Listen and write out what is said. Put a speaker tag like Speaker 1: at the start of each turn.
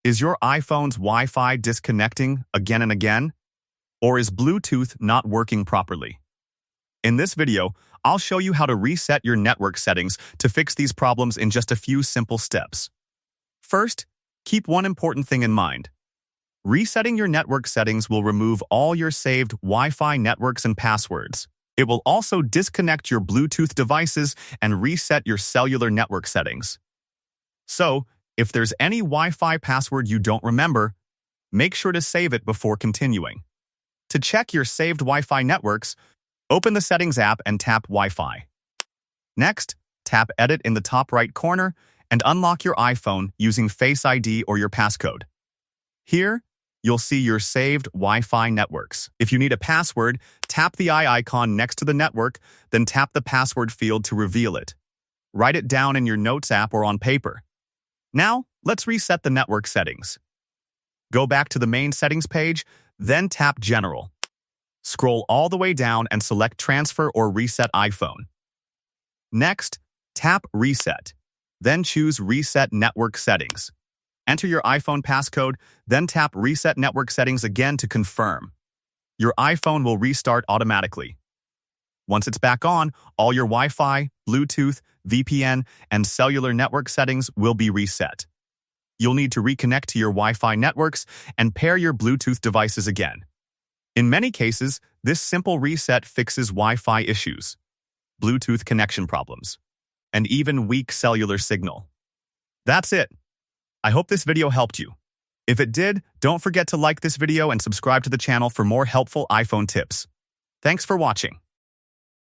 Speaker 1: Is your iPhone's Wi-Fi disconnecting again and again? Or is Bluetooth not working properly? In this video, I'll show you how to reset your network settings to fix these problems in just a few simple steps. First, keep one important thing in mind. Resetting your network settings will remove all your saved Wi-Fi networks and passwords. It will also disconnect your Bluetooth devices and reset your cellular network settings. So, if there's any Wi-Fi password you don't remember, make sure to save it before continuing. To check your saved Wi-Fi networks, open the Settings app and tap Wi-Fi. Next, tap Edit in the top right corner and unlock your iPhone using Face ID or your passcode. Here, you'll see your saved Wi-Fi networks. If you need a password, tap the eye icon next to the network, then tap the password field to reveal it. Write it down in your Notes app or on paper. Now, let's reset the network settings. Go back to the main settings page, then tap General. Scroll all the way down and select Transfer or Reset iPhone. Next, tap Reset. Then choose Reset Network Settings. Enter your iPhone passcode, then tap Reset Network Settings again to confirm. Your iPhone will restart automatically. Once it's back on, all your Wi-Fi, Bluetooth, VPN, and cellular network settings will be reset. You'll need to reconnect to your Wi-Fi networks and pair your Bluetooth devices again. In many cases, this simple reset fixes Wi-Fi issues, Bluetooth connection problems, and even weak cellular signal. That's it. I hope this video helped you. If it did, don't forget to like this video and subscribe to the channel for more helpful iPhone tips. Thanks for watching.